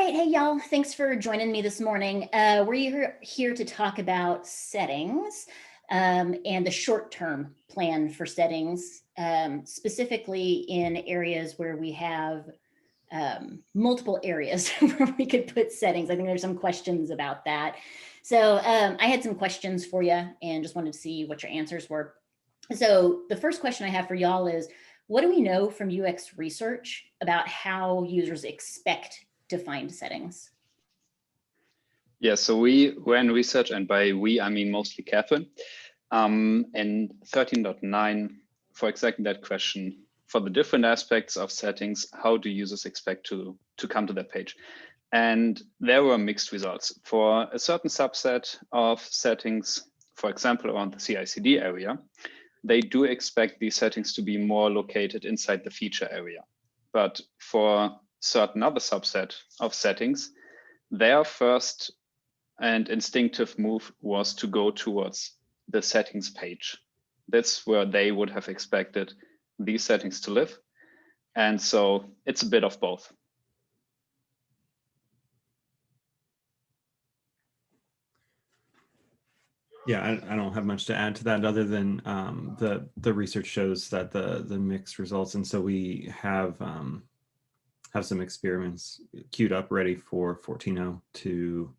right, hey y'all, thanks for joining me this morning. We're here to talk about settings and the short-term plan for settings, specifically in areas where we have multiple areas where we could put settings. I think there's some questions about that. So I had some questions for you and just wanted to see what your answers were. So the first question I have for y'all is, what do we know from UX research about how users expect to find settings? Yeah, so we ran research, and by we, I mean mostly Catherine, in 13.9 for exactly that question. For the different aspects of settings, how do users expect to come to that page? And there were mixed results. For a certain subset of settings, for example, around the CI/CD area, they do expect these settings to be more located inside the feature area. But for certain other subset of settings, their first and instinctive move was to go towards the settings page. That's where they would have expected these settings to live. And so it's a bit of both. Yeah, I don't have much to add to that other than the research shows that the mixed results, and so we have some experiments queued up ready for 14.0 to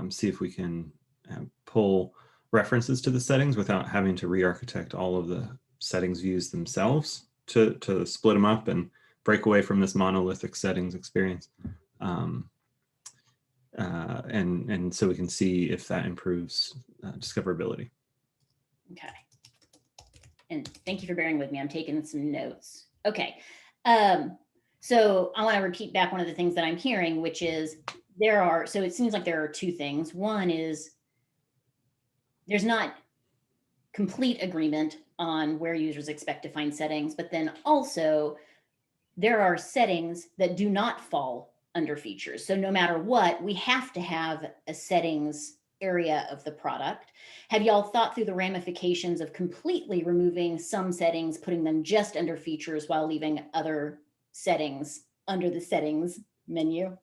see if we can pull references to the settings without having to re-architect all of the settings views themselves to split them up and break away from this monolithic settings experience. And so we can see if that improves discoverability. Okay. And thank you for bearing with me. I'm taking some notes. Okay. So I want to repeat back one of the things that I'm hearing, which is so it seems like there are two things. One is there's not complete agreement on where users expect to find settings, but then also there are settings that do not fall under features. So no matter what, we have to have a settings area of the product. Have y'all thought through the ramifications of completely removing some settings, putting them just under features while leaving other settings under the settings menu?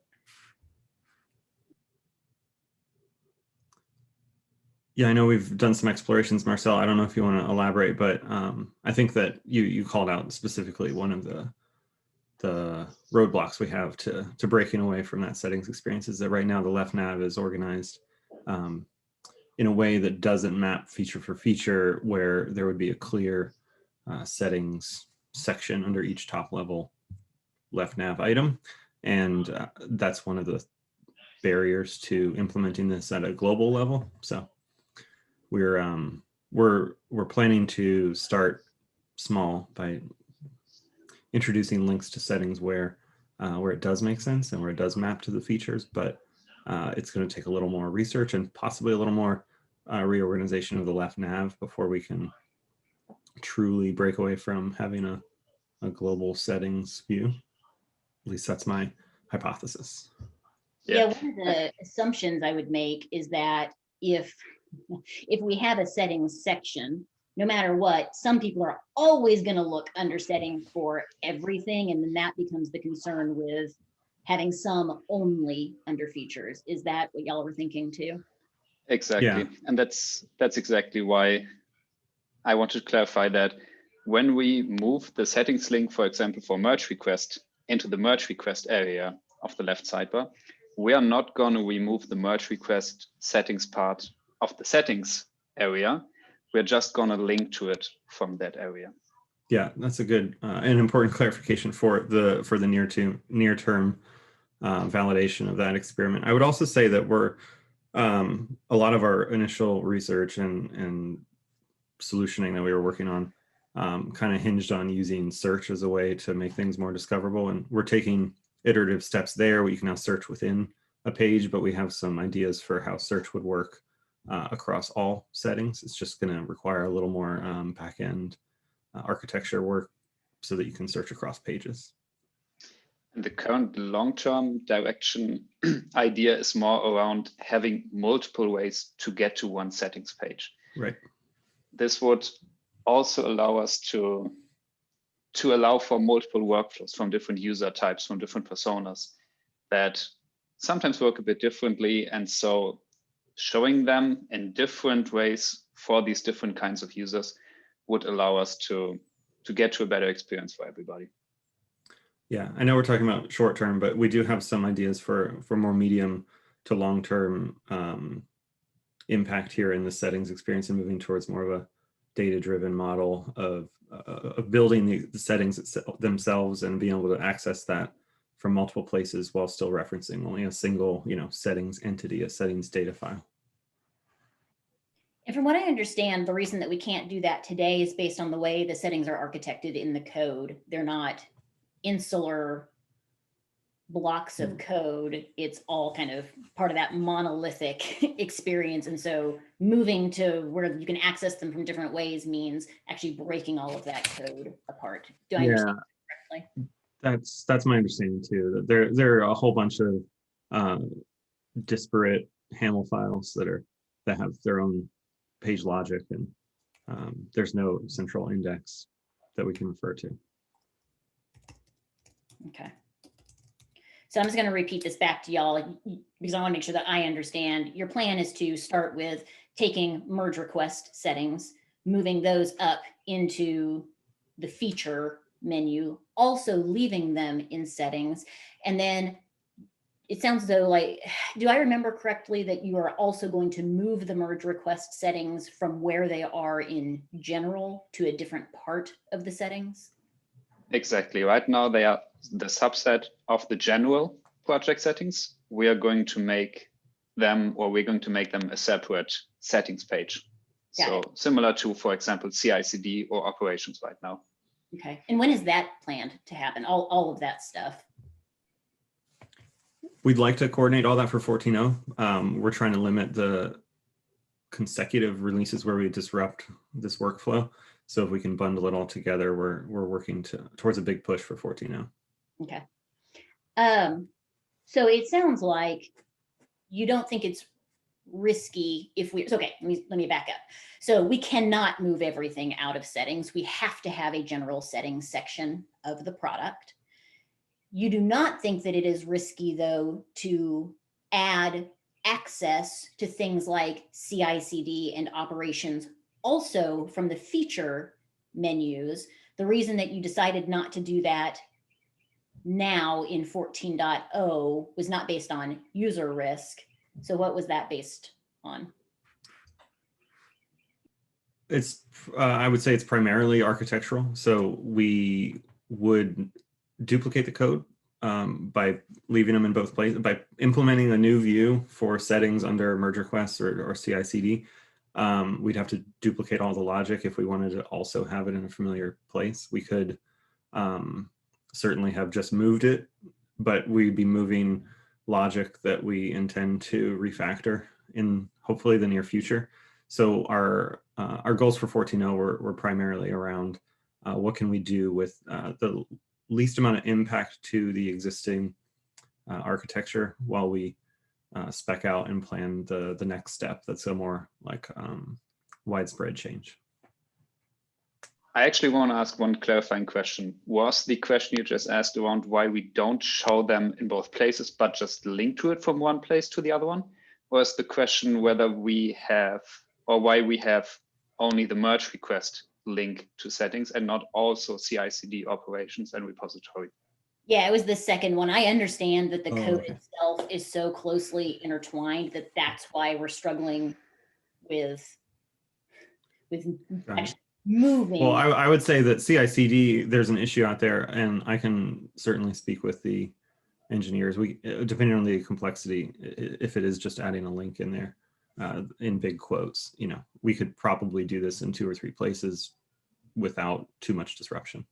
Yeah, I know we've done some explorations, Marcel. I don't know if you want to elaborate, but I think that you called out specifically one of the roadblocks we have to breaking away from that settings experience is that right now the left nav is organized in a way that doesn't map feature for feature, where there would be a clear settings section under each top level left nav item. And that's one of the barriers to implementing this at a global level. So we're planning to start small by introducing links to settings where it does make sense and where it does map to the features, but it's going to take a little more research and possibly a little more reorganization of the left nav before we can truly break away from having a global settings view. At least that's my hypothesis. Yeah, one of the assumptions I would make is that if we have a settings section, no matter what, some people are always going to look under settings for everything, and then that becomes the concern with having some only under features. Is that what y'all were thinking too? Exactly. Yeah. And that's exactly why I want to clarify that when we move the settings link, for example, for merge request into the merge request area of the left sidebar, we are not going to remove the merge request settings part of the settings area. We're just going to link to it from that area. Yeah, that's a good and important clarification for the near term validation of that experiment. I would also say that we're a lot of our initial research and solutioning that we were working on kind of hinged on using search as a way to make things more discoverable, and we're taking iterative steps there where you can now search within a page, but we have some ideas for how search would work across all settings. It's just going to require a little more back-end architecture work so that you can search across pages. And the current long-term direction idea is more around having multiple ways to get to one settings page. Right. This would also allow us to allow for multiple workflows from different user types, from different personas, that sometimes work a bit differently. And so showing them in different ways for these different kinds of users would allow us to get to a better experience for everybody. Yeah, I know we're talking about short term, but we do have some ideas for more medium to long term impact here in the settings experience and moving towards more of a data-driven model of building the settings themselves and being able to access that from multiple places while still referencing only a single, settings entity, a settings data file. And from what I understand, the reason that we can't do that today is based on the way the settings are architected in the code. They're not insular blocks of code. It's all kind of part of that monolithic experience. And so moving to where you can access them from different ways means actually breaking all of that code apart. Do I understand that correctly? That's my understanding too. That there are a whole bunch of disparate HAML files that have their own page logic, and there's no central index that we can refer to. Okay. So I'm just going to repeat this back to y'all because I want to make sure that I understand. Your plan is to start with taking merge request settings, moving those up into the feature menu, also leaving them in settings. And then it sounds though like, do I remember correctly that you are also going to move the merge request settings from where they are in general to a different part of the settings? Exactly. Right now, they are the subset of the general project settings. We are going to make them, or we're going to make them a separate settings page. So similar to, for example, CI/CD or operations right now. Okay. And when is that planned to happen? All of that stuff? We'd like to coordinate all that for 14.0. We're trying to limit the consecutive releases where we disrupt this workflow. So if we can bundle it all together, we're working towards a big push for 14.0. Okay. So it sounds like you don't think it's risky if we, okay, let me back up. So we cannot move everything out of settings. We have to have a general settings section of the product. You do not think that it is risky though to add access to things like CI/CD and operations also from the feature menus. The reason that you decided not to do that now in 14.0 was not based on user risk. So what was that based on? It's, I would say it's primarily architectural. So we would duplicate the code by leaving them in both places, by implementing a new view for settings under merge requests or CI/CD. We'd have to duplicate all the logic if we wanted to also have it in a familiar place. We could certainly have just moved it, but we'd be moving logic that we intend to refactor in hopefully the near future. So our goals for 14.0 were primarily around what can we do with the least amount of impact to the existing architecture while we spec out and plan the next step that's a more like widespread change. I actually want to ask one clarifying question. Was the question you just asked around why we don't show them in both places, but just link to it from one place to the other one? Or is the question whether we have, or why we have only the merge request link to settings and not also CI/CD operations and repository? Yeah, it was the second one. I understand that the code itself is so closely intertwined that that's why we're struggling with actually moving. Well, I would say that CI/CD, there's an issue out there, and I can certainly speak with the engineers. We, depending on the complexity, if it is just adding a link in there in big quotes, we could probably do this in 2 or 3 places without too much disruption.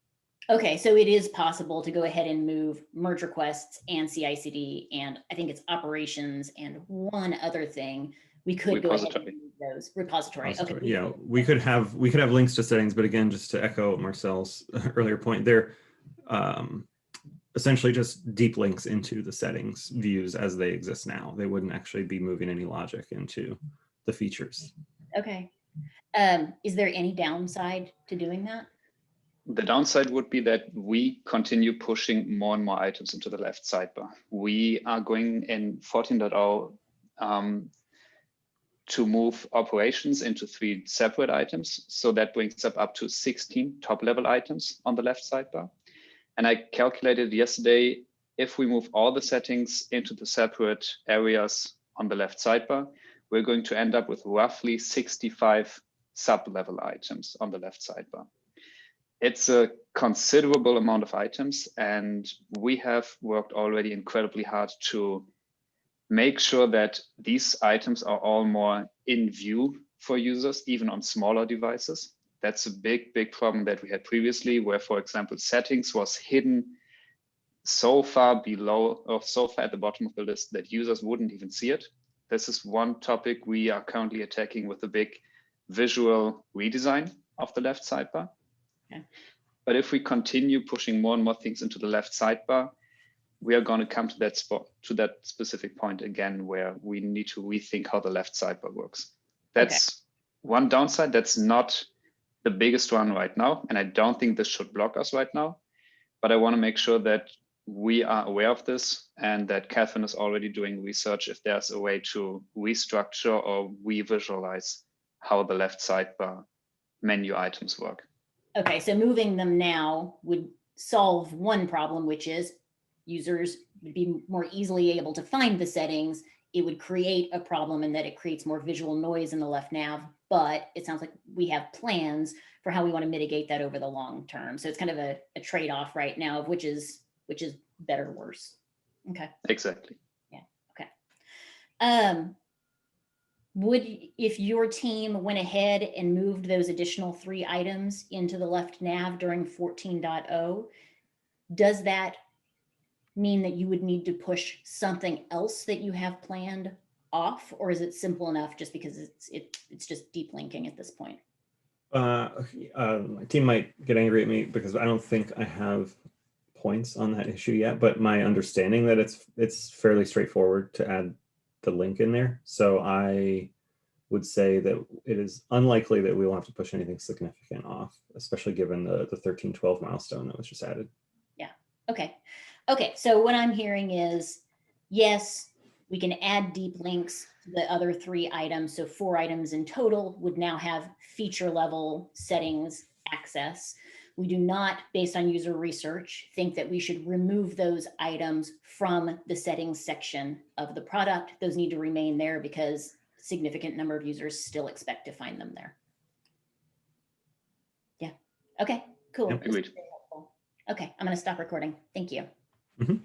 Okay, so it is possible to go ahead and move merge requests and CI/CD, and I think it's operations and one other thing. We could go ahead and move those repository. Okay. Yeah, we could have links to settings, but again, just to echo Marcel's earlier point, they're essentially just deep links into the settings views as they exist now. They wouldn't actually be moving any logic into the features. Okay. Is there any downside to doing that? The downside would be that we continue pushing more and more items into the left sidebar. We are going in 14.0 to move operations into 3 separate items. So that brings up to 16 top level items on the left sidebar. And I calculated yesterday, if we move all the settings into the separate areas on the left sidebar, we're going to end up with roughly 65 sub-level items on the left sidebar. It's a considerable amount of items, and we have worked already incredibly hard to make sure that these items are all more in view for users, even on smaller devices. That's a big problem that we had previously, where, for example, settings was hidden so far below or so far at the bottom of the list that users wouldn't even see it. This is one topic we are currently attacking with a big visual redesign of the left sidebar. Okay. But if we continue pushing more and more things into the left sidebar, we are going to come to that spot, to that specific point again, where we need to rethink how the left sidebar works. That's one downside. That's not the biggest one right now. And I don't think this should block us right now, but I want to make sure that we are aware of this and that Catherine is already doing research if there's a way to restructure or re-visualize how the left sidebar menu items work. Okay, so moving them now would solve one problem, which is users would be more easily able to find the settings. It would create a problem in that it creates more visual noise in the left nav, but it sounds like we have plans for how we want to mitigate that over the long term. So it's kind of a trade-off right now of which is better or worse. Okay. Exactly. Yeah. Okay. If your team went ahead and moved those additional 3 items into the left nav during 14.0, does that mean that you would need to push something else that you have planned off, or is it simple enough just because it's just deep linking at this point? My team might get angry at me because I don't think I have points on that issue yet, but my understanding that it's fairly straightforward to add the link in there. So I would say that it is unlikely that we will have to push anything significant off, especially given the 1312 milestone that was just added. Yeah. Okay. So what I'm hearing is, yes, we can add deep links to the other 3 items. So 4 items in total would now have feature level settings access. We do not, based on user research, think that we should remove those items from the settings section of the product. Those need to remain there because a significant number of users still expect to find them there. Yeah. Okay, cool. Agreed. Okay, I'm going to stop recording. Thank you. Mm-hmm.